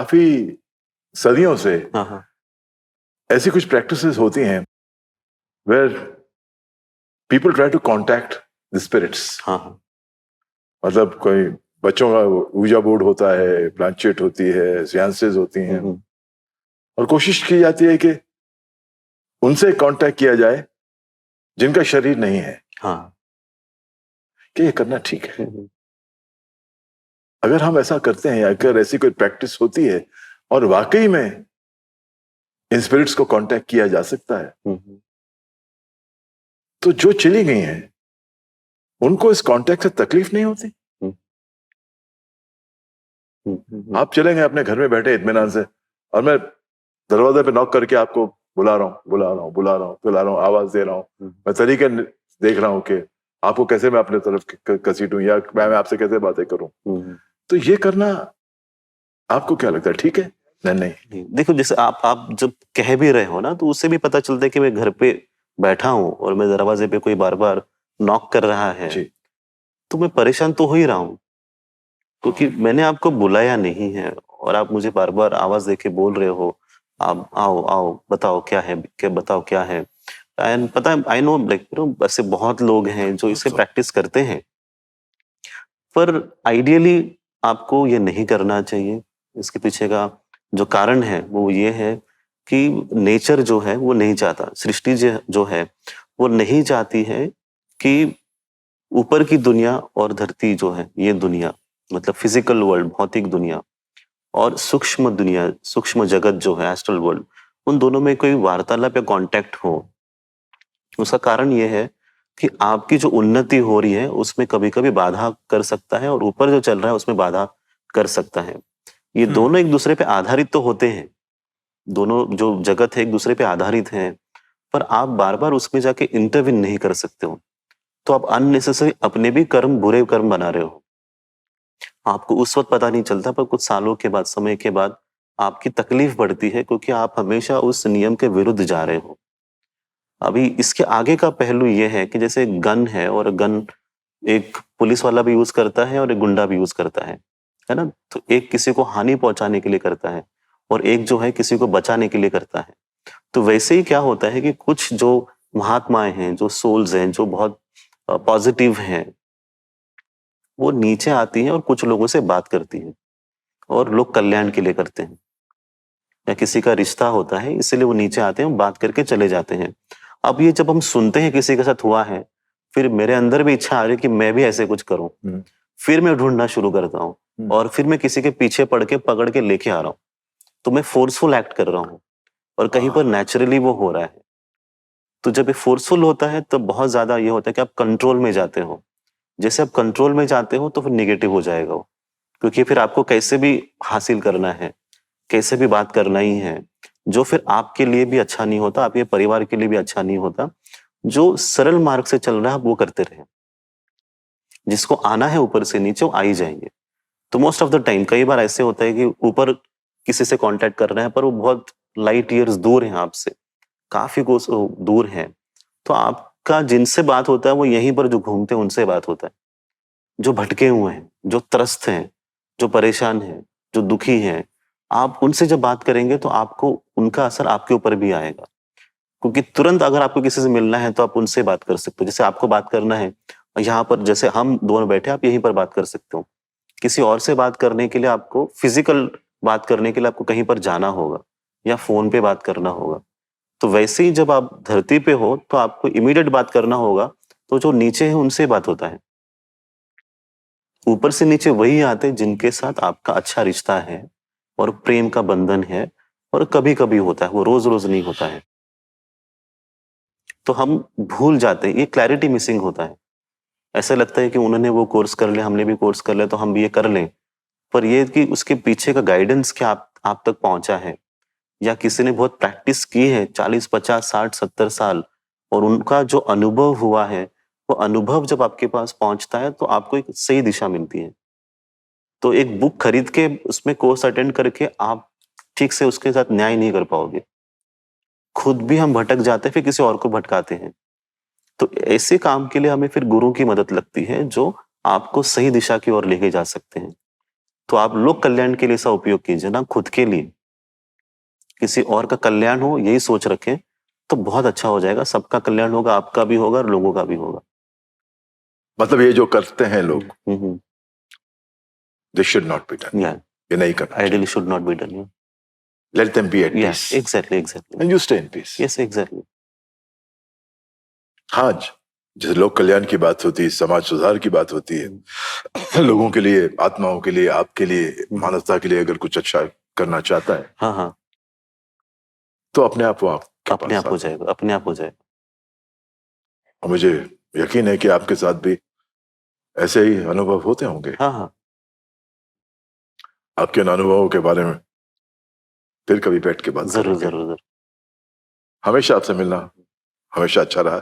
काफी सदियों से हाँ हाँ ऐसी कुछ प्रैक्टिसेस होती हैं where people try to contact the spirits. हाँ हाँ मतलब कोई बच्चों का ऊजा बोर्ड होता है, प्लांचेट होती है, सियांसेस होती हैं, और कोशिश की जाती है कि उनसे कांटेक्ट किया जाए जिनका शरीर नहीं है। हाँ कि ये करना ठीक है। अगर हम ऐसा करते हैं, अगर ऐसी कोई प्रैक्टिस होती है और वाकई में इन स्पिरिट्स को कांटेक्ट किया जा सकता है, तो जो चली गई हैं उनको इस कांटेक्ट से तकलीफ नहीं होती। आप चले गए अपने घर में बैठे इत्मीनान से, और मैं दरवाजे पे नॉक करके आपको बुला रहा हूँ, आवाज दे रहा हूँ, मैं तरीके देख रहा हूँ कि आपको कैसे मैं अपने तरफ कसीटूं या मैं आपसे कैसे बातें करूं। तो ये करना आपको क्या लगता है ठीक है? नहीं। देखो, जैसे आप जब कह भी रहे हो ना, तो उससे भी पता चलता है कि मैं घर पे बैठा हूँ और मैं दरवाजे पे कोई बार बार नॉक कर रहा है जी। तो मैं परेशान तो हो ही रहा हूँ, क्योंकि मैंने आपको बुलाया नहीं है और आप मुझे बार बार आवाज देके बोल रहे हो आप आओ आओ बताओ क्या है, क्या बताओ क्या है। एंड पता है, आई नो लाइक ऐसे बहुत लोग हैं जो इसे प्रैक्टिस करते हैं, पर आइडियली आपको ये नहीं करना चाहिए। इसके पीछे का जो कारण है वो ये है कि नेचर जो है वो नहीं चाहता, सृष्टि जो है वो नहीं चाहती है कि ऊपर की दुनिया और धरती जो है, ये दुनिया मतलब फिजिकल वर्ल्ड, भौतिक दुनिया, और सूक्ष्म दुनिया, सूक्ष्म जगत जो है एस्ट्रल वर्ल्ड, उन दोनों में कोई वार्तालाप या कांटेक्ट हो। उसका कारण ये है कि आपकी जो उन्नति हो रही है उसमें कभी कभी बाधा कर सकता है और ऊपर जो चल रहा है उसमें बाधा कर सकता है। ये दोनों एक दूसरे पे आधारित तो होते हैं, दोनों जो जगत है एक दूसरे पे आधारित है, पर आप बार बार उसमें जाके इंटरविन नहीं कर सकते हो, तो आप अननेसेसरी अपने भी कर्म, बुरे कर्म बना रहे हो। आपको उस वक्त पता नहीं चलता, पर कुछ सालों के बाद, समय के बाद आपकी तकलीफ बढ़ती है, क्योंकि आप हमेशा उस नियम के विरुद्ध जा रहे हो। अभी इसके आगे का पहलू ये है कि जैसे गन है, और गन एक पुलिस वाला भी यूज करता है और एक गुंडा भी यूज करता है ना। तो एक किसी को हानि पहुंचाने के लिए करता है और एक जो है किसी को बचाने के लिए करता है। तो वैसे ही क्या होता है कि कुछ जो महात्माएं हैं, जो सोल्स हैं, जो बहुत पॉजिटिव हैं, वो नीचे आती हैं और कुछ लोगों से बात करती हैं, और लोग कल्याण के लिए करते हैं, या किसी का रिश्ता होता है इसलिए वो नीचे आते हैं, बात करके चले जाते हैं। अब ये जब हम सुनते हैं किसी के साथ हुआ है, फिर मेरे अंदर भी इच्छा आ रही है कि मैं भी ऐसे कुछ करूं, फिर मैं ढूंढना शुरू करता हूँ और फिर मैं किसी के पीछे पड़ के पकड़ के लेके आ रहा हूँ। तो मैं फोर्सफुल एक्ट कर रहा हूँ और कहीं पर नेचुरली वो हो रहा है। तो जब ये फोर्सफुल होता है तो बहुत ज्यादा ये होता है कि आप कंट्रोल में जाते हो। जैसे आप कंट्रोल में जाते हो तो फिर निगेटिव हो जाएगा वो, क्योंकि फिर आपको कैसे भी हासिल करना है, कैसे भी बात करना ही है, जो फिर आपके लिए भी अच्छा नहीं होता, आपके परिवार के लिए भी अच्छा नहीं होता। जो सरल मार्ग से चल रहा है आप वो करते रहे, जिसको आना है ऊपर से नीचे वो आ ही जाएंगे। तो मोस्ट ऑफ द टाइम कई बार ऐसे होता है कि ऊपर किसी से कांटेक्ट कर रहे हैं पर वो बहुत लाइट ईयर्स दूर है आपसे, काफी कोस दूर है, तो आपका जिनसे बात होता है वो यहीं पर जो घूमते हैं उनसे बात होता है। जो भटके हुए हैं, जो त्रस्त हैं, जो परेशान हैं, जो दुखी हैं, आप उनसे जब बात करेंगे तो आपको उनका असर आपके ऊपर भी आएगा। क्योंकि तुरंत अगर आपको किसी से मिलना है तो आप उनसे बात कर सकते हो। जैसे आपको बात करना है यहाँ पर, जैसे हम दोनों बैठे, आप यहीं पर बात कर सकते हो। किसी और से बात करने के लिए आपको फिजिकल बात करने के लिए आपको कहीं पर जाना होगा या फोन पे बात करना होगा। तो वैसे ही जब आप धरती पे हो तो आपको इमीडिएट बात करना होगा, तो जो नीचे है उनसे बात होता है। ऊपर से नीचे वही आते हैं जिनके साथ आपका अच्छा रिश्ता है और प्रेम का बंधन है, और कभी कभी होता है, वो रोज रोज नहीं होता है। तो हम भूल जाते हैं, ये क्लैरिटी मिसिंग होता है। ऐसा लगता है कि उन्होंने वो कोर्स कर लिया, हमने भी कोर्स कर लिया तो हम भी ये कर लें, पर ये कि उसके पीछे का गाइडेंस क्या आप तक पहुंचा है, या किसी ने बहुत प्रैक्टिस की है 40 50 60 70 साल, और उनका जो अनुभव हुआ है, वो अनुभव जब आपके पास पहुंचता है तो आपको एक सही दिशा मिलती है। तो एक बुक खरीद के उसमें कोर्स अटेंड करके आप ठीक से उसके साथ न्याय नहीं कर पाओगे। खुद भी हम भटक जाते हैं, फिर किसी और को भटकाते हैं। तो ऐसे काम के लिए हमें फिर गुरु की मदद लगती है, जो आपको सही दिशा की ओर लेके जा सकते हैं। तो आप लोक कल्याण के लिए इसका उपयोग कीजिए ना, खुद के लिए। किसी और का कल्याण हो यही सोच रखें तो बहुत अच्छा हो जाएगा। सबका कल्याण होगा, आपका भी होगा और लोगों का भी होगा। मतलब ये जो करते हैं लोग, hmm. This should not be done, या ये नहीं करना आइडियली चाहिए। Should not be done. Let them be at या peace exactly and you stay in peace. Yes exactly. हाँ, जैसे लोक कल्याण की बात होती है, समाज सुधार की बात होती है, लोगों के लिए, आत्माओं के लिए, आपके लिए, मानवता के लिए अगर कुछ अच्छा करना चाहता है हाँ हाँ, तो अपने आप वो आपके अपने पास आप हो आता है। जाएगा, अपने आप हो जाएगा। और मुझे यकीन है कि आपके साथ भी ऐसे ही अनुभव होते होंगे। हाँ हाँ, आपके इन अनुभवों के बारे में फिर कभी बैठ के बात जरूर करेंगे। जरूर जरूर। हमेशा आपसे मिलना हमेशा अच्छा रहा,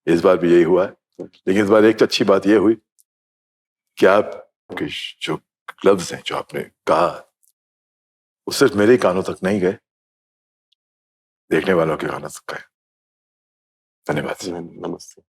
इस बार भी यही हुआ है। लेकिन इस बार एक अच्छी बात यह हुई कि आपके जो लफ्ज हैं, जो आपने कहा, वो सिर्फ मेरे ही कानों तक नहीं गए, देखने वालों के कानों तक गए। धन्यवाद। नमस्ते।